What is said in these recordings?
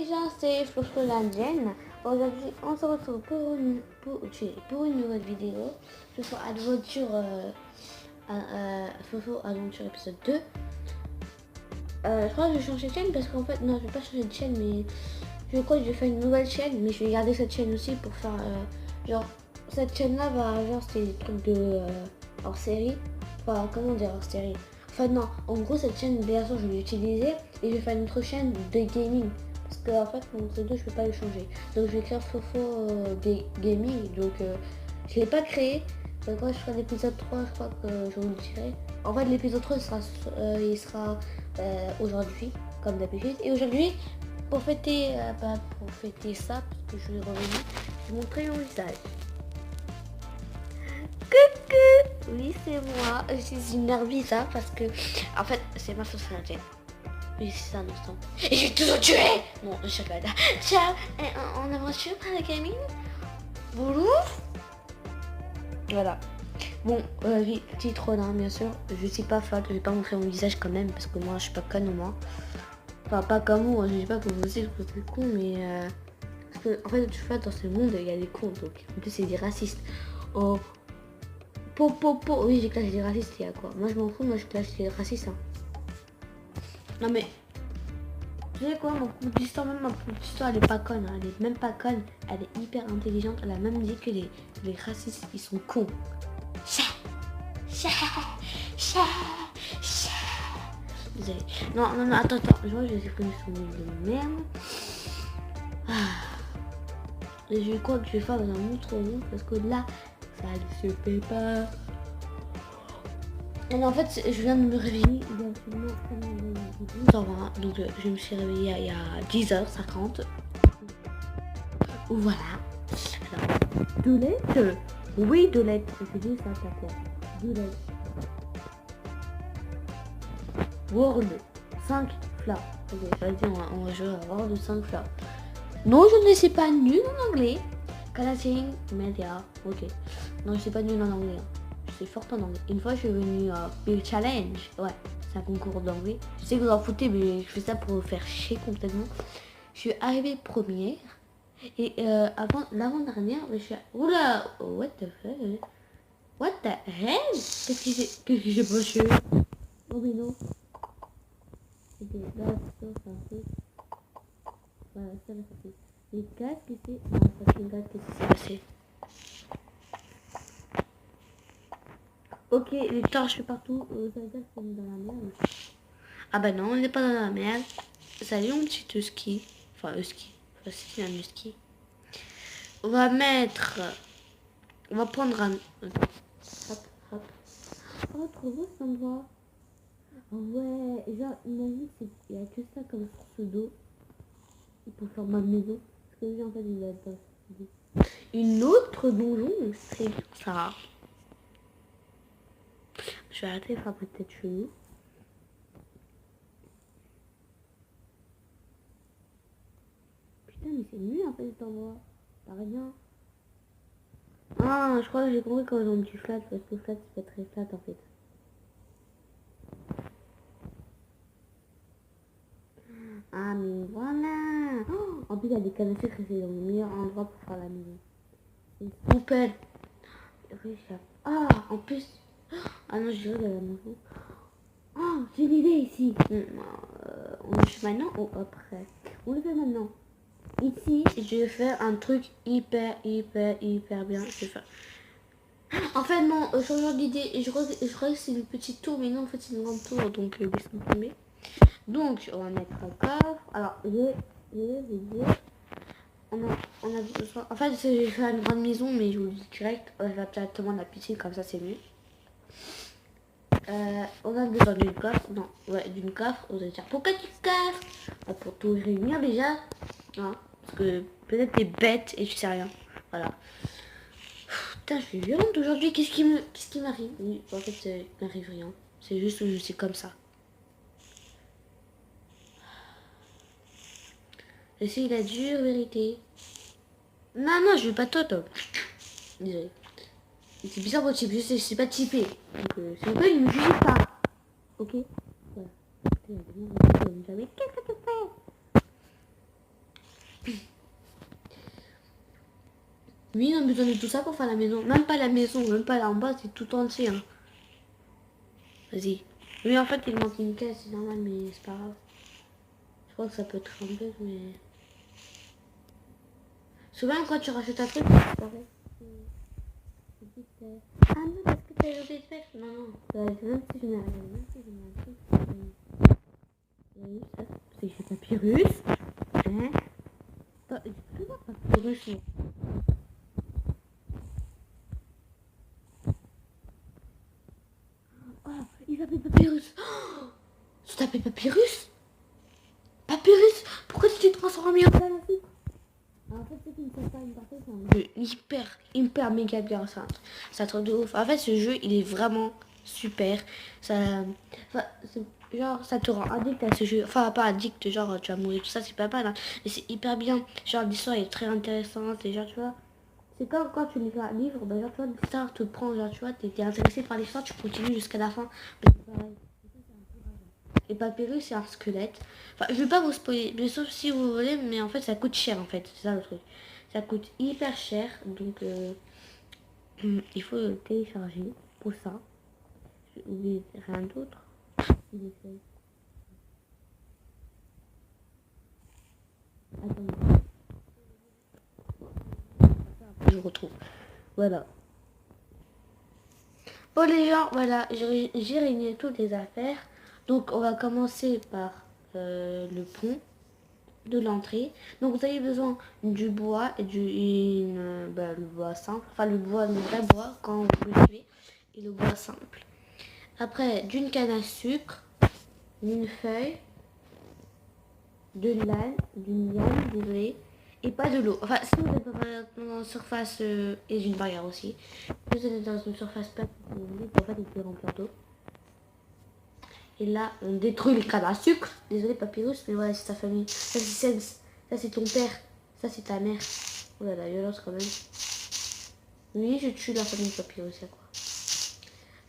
les gens, c'est Floflo l'Indienne. Aujourd'hui, on se retrouve pour une nouvelle vidéo. Ce sera Adventure, Floflo Adventure épisode 2. Je crois que je vais changer de chaîne parce qu'en fait, non, je vais pas changer de chaîne, mais je crois que je vais faire une nouvelle chaîne. Mais je vais garder cette chaîne aussi pour faire, genre, cette chaîne-là va, genre, c'est des trucs de hors série. Enfin, comment dire hors série? Enfin, non, en gros, cette chaîne, bien sûr, je vais l'utiliser et je vais faire une autre chaîne de gaming. Parce que, en fait, mon pseudo, je peux pas le changer. Donc, je vais écrire Fofo Gaming. Donc, je l'ai pas créé. Donc, quand je ferai l'épisode 3, je crois que je vous le dirai. En fait, l'épisode 3, il sera aujourd'hui, comme d'habitude. Et aujourd'hui, pour fêter ça, parce que je vais revenir, je vais montrer mon visage. Coucou! Oui, c'est moi. Je suis une nervisa parce que, en fait, c'est ma sauce indienne. Oui, c'est ça un instant. Et je vais toujours tuer! Bon, je suis là. Ciao! Et on aventure par la gaming? Bonjour! Voilà. Bon, oui, petit troll, hein, bien sûr. Je suis pas folle, je vais pas montrer mon visage quand même parce que moi, je suis pas conne au moins. Enfin, pas comme vous, je dis pas que vous aussi, vous êtes con, mais parce que, en fait, tu vois, dans ce monde, il y a des cons, donc en plus, c'est des racistes. Oh. Oui, j'ai classé les racistes, il y a quoi? Moi, je m'en fous, moi, je classe les racistes. Hein. Non, mais, tu sais quoi, mon coup d'histoire, même ma coup d'histoire, elle est pas conne, hein, elle est même pas conne, elle est hyper intelligente, elle a même dit que les racistes, ils sont cons. Désolé. Non, attends, je vois, je vais supprimer son nom de merde. Et je crois que je vais faire dans un autre monde parce que là, ça ne se fait pas. Et en fait, je viens de me réveiller. Donc je me suis réveillée il y a 10h50. Voilà. Alors, de l'aide. Oui, de l'aide. Je dis ça, t'as quoi? De l'aide. World 5 flats. Ok, vas-y, on va jouer à World 5 flats. Non, je ne suis pas nulle en anglais. Canadien, Media, ok. Non, je suis pas nulle en anglais. Hein. Je suis forte en anglais. Une fois, je suis venue à Big Challenge. Ouais, c'est un concours d'anglais. Je sais que vous en foutez, mais je fais ça pour vous faire chier complètement. Je suis arrivée première. Et l'avant-dernière, je suis... Oula, what the fuck? What the hell? Qu'est-ce que j'ai passé? Oh mais non. Ok, là, c'est un truc. Voilà, ça va passer. Les casques, c'est... Non, ça fait une casque, qu'est-ce qui s'est passé? Ok, les torches partout, ça veut dire qu'on est dans la merde. Ah bah non, on n'est pas dans la merde. Salut mon petit husky. Enfin, husky. Enfin, c'est un husky. On va mettre... On va prendre un... Hop. Oh, trop beau cet endroit. Ouais, genre, imagine, il n'y a que ça comme pseudo. Pour faire ma maison. Parce que lui, en fait, il a pas... Une autre donjon, c'est ça. Je vais arrêter de faire peut-être chelou. Putain, mais c'est nul en fait cet endroit. T'as rien. Ah, je crois que j'ai compris quand on dit flat, parce que flat c'est pas très flat en fait. Ah, mais voilà. Oh, en plus, il y a des cannes à sucre, c'est le meilleur endroit pour faire la maison. Une poubelle. Ah, en plus. Ah non, je dirais de la maison. Oh, j'ai une idée ici. On le fait maintenant ou après? On le fait maintenant. Ici, je vais faire un truc hyper bien. Je vais faire... En fait, non, changement d'idée. Je crois que c'est une petite tour, mais non, en fait, c'est une grande tour. Donc, laisse-moi tomber. Donc, on va mettre un coffre. Alors, je vais dire... On a besoin... En fait, je vais faire une grande maison, mais je vous le dis direct. On va directement la piscine, comme ça, c'est mieux. On a besoin d'une coffre. Non, ouais, d'une coffre. On va dire pourquoi du coffre? Pour tout réunir déjà. Hein, parce que peut-être t'es bête et tu sais rien. Voilà. Putain, je suis violente aujourd'hui. Qu'est-ce qui m'arrive? Oui, en fait, il m'arrive rien. C'est juste que je suis comme ça. C'est la dure vérité. Non, je veux pas toi. Désolé. C'est bizarre votre type. Je sais pas typé. Donc, c'est pas une me juge pas. Ok. Voilà. Qu'est-ce que tu fais? Oui, on a besoin de tout ça pour faire la maison. Même pas la maison, même pas là en bas, c'est tout entier. Hein. Vas-y. Oui, en fait, il manque une caisse, c'est normal, mais c'est pas grave. Je crois que ça peut être un peu, mais... Souvent, quand tu rachètes un truc, c'est pareil. Ah non, est-ce que t'as oublié de faire? Non, non. Même si je n'ai rien, même si je n'ai un truc. Oui, ça, c'est chez Papyrus. Hein? Comment Papyrus? Oh, il s'appelle Papyrus. Oh, tu t'appelles Papyrus? Papyrus? Pourquoi tu t'es transformé en plein là-dessus? En fait, ceux qui ne savent pas une partie, c'est un jeu hyper méga bien. C'est un truc de ouf. En fait, ce jeu, il est vraiment super. Ça, enfin, genre, ça te rend addict à ce jeu. Enfin, pas addict, genre, tu vas mourir, tout ça, c'est pas mal. Hein. Mais c'est hyper bien. Genre, l'histoire est très intéressante. Et genre, tu vois, c'est comme quand tu lis un livre, ben, genre, tu vois, l'histoire te prend. Genre, tu vois, t'es intéressé par l'histoire, tu continues jusqu'à la fin. Mais c'est pareil. Et Papyrus, c'est un squelette. Enfin, je vais pas vous spoiler, mais sauf si vous voulez, mais en fait, ça coûte cher, en fait. C'est ça le truc. Ça coûte hyper cher, donc il faut le télécharger pour ça. J'ai oublié rien d'autre. Il est fait. Attendez, je retrouve. Voilà. Bon les gens, voilà, j'ai réuni toutes les affaires. Donc on va commencer par le pont de l'entrée. Donc vous avez besoin du bois et le bois simple, enfin le vrai bois quand vous le suivez et le bois simple. Après d'une canne à sucre, d'une feuille, d'une liane, désolé, et pas de l'eau. Enfin si vous êtes dans une surface et d'une barrière aussi. Si vous êtes dans une surface pas en fait il peut remplir d'eau. Et là, on détruit le canne à sucre. Désolé, Papyrus, mais voilà, c'est ta famille. Ça, c'est Sens. Ça, c'est ton père. Ça, c'est ta mère. Oh là, la violence, quand même. Oui, je tue la famille Papyrus, y'a quoi.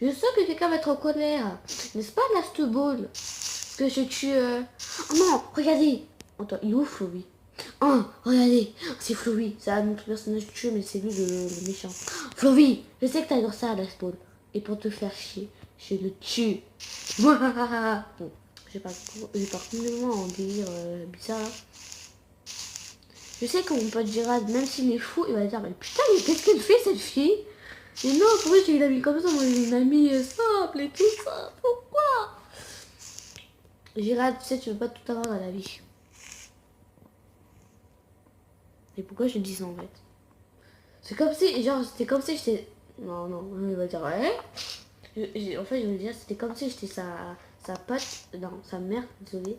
Je sens que quelqu'un va être en colère. N'est-ce pas, Last Ball? Que je tue... Oh non, regardez. Attends, il est où, Flowey? Oh, regardez. C'est Flowey. C'est un autre personnage tué, mais c'est lui le méchant. Flowey, je sais que t'adores ça, Last Ball. Et pour te faire chier, je le tue. Bon, j'ai pas complètement en délire bizarre. Je sais que mon pote Gérald, même s'il est fou, il va dire mais putain mais qu'est-ce qu'elle fait cette fille? Et non, pourquoi j'ai une amie comme ça? Moi j'ai une amie simple et tout ça. Pourquoi? Gérald, tu sais, tu veux pas tout avoir dans la vie. Et pourquoi je dis ça en fait? C'est comme si, genre, c'était comme si j'étais... Non, non, il va dire ouais. En fait, je veux dire, c'était comme si j'étais sa pote, non, sa mère, désolé.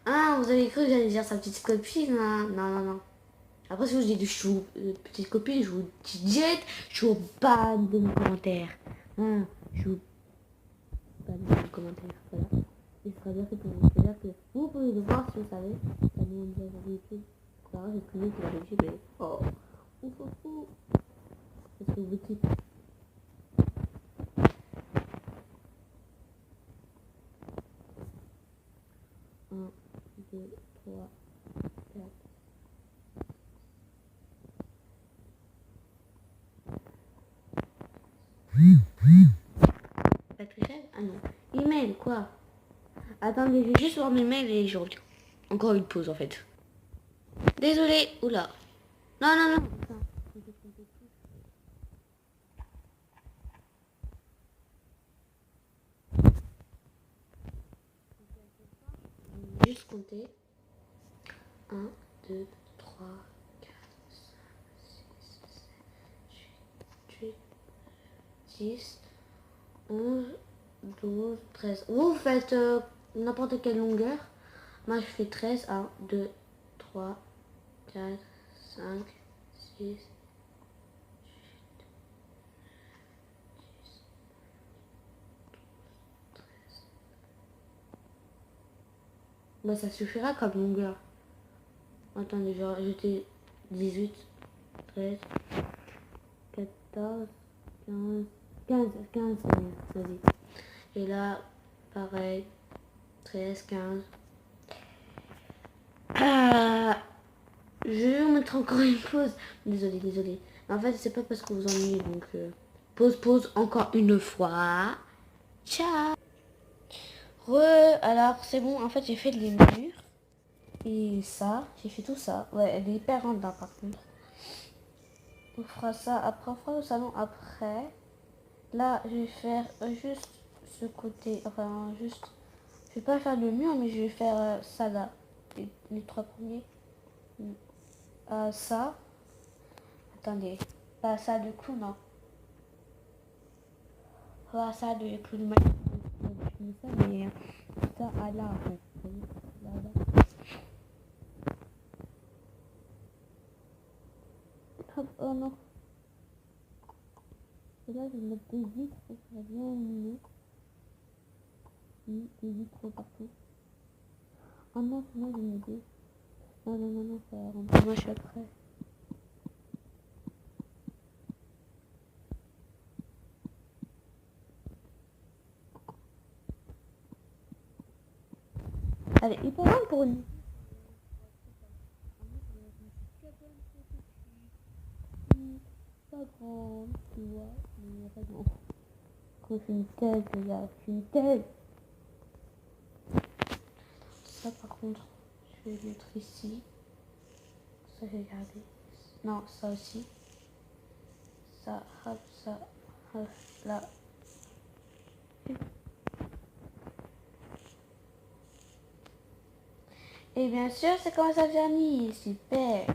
Ah, vous avez cru que j'allais dire sa petite copine, hein? Non, non, non. Après, si vous dites je suis petite copine, je vous jette, je vous banne de mon commentaire. Hein, je vous banne de mon commentaire. Voilà. Et ce sera bien fait pour vous. C'est-à-dire que vous pouvez le voir si vous savez. Ça nous dit la vérité. Clara, j'ai prié qu'il avait dit, mais oh, on s'en fout. Parce que vous dites. Un, deux, trois, quatre. Patricia? Ah non. Email, quoi? Attendez, je vais juste voir mes mails et je reviens. Encore une pause en fait. Désolé. Oula. Non, non, non. Juste compter. Un, 2, 3, 4, 5, 6, 7, 8, 10, 11, 12, 13. Vous faites n'importe quelle longueur. Moi je fais 13. 1, 2, 3, 4, 5, 6. Bah ça suffira comme longueur. Attendez, je vais rajouter 18, 13, 14, 15, 15, vas-y. Et là, pareil, 13, 15. Ah, Je vais vous mettre encore une pause. Désolé. En fait, c'est pas parce que vous ennuyez, donc pause encore une fois. Ciao. Alors c'est bon, en fait j'ai fait les murs. Et ça, j'ai fait tout ça. Ouais, elle est hyper grande là par contre. On fera ça après, on fera le salon après. Là, je vais faire juste ce côté, enfin juste, je vais pas faire le mur, mais je vais faire ça là, les trois premiers. Ça, attendez, pas ça du coup, non. Pas ça du coup, mais ça à là en fait. Là, là. Hop, oh non. Et là, je vais mettre des vitres pour que ça soit bien illuminé. Des vitres partout. Oh non, sinon j'ai une idée. Non, ça rentre. Moi, je suis après. Allez, il faut rendre pour une. Pas grande, tu vois, mais pas grande. Quand je suis une tête, là, je suis une tête. Ça, par contre, je vais le mettre ici. Ça, je vais garder. Non, ça aussi. Ça, hop, là. Et bien sûr, ça commence à vernir. Super.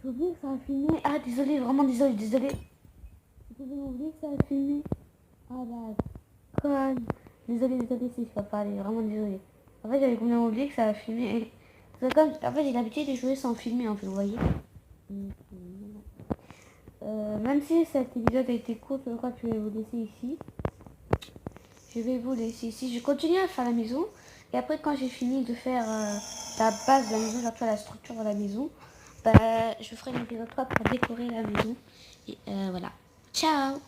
J'ai oublié que ça a fumé. Ah, désolé, vraiment désolé. J'ai oublié que ça a fumé. Ah la conne. Désolé si je peux pas aller, vraiment désolé. En fait, j'avais complètement oublié que ça a fumé. C'est comme, en fait, j'ai l'habitude de jouer sans filmer, en fait, vous voyez. Même si cet épisode a été court, je crois que je vais vous laisser ici. Je continue à faire la maison. Et après, quand j'ai fini de faire la base de la maison, genre la structure de la maison, bah, je ferai l'épisode 3 pour décorer la maison. Et voilà. Ciao!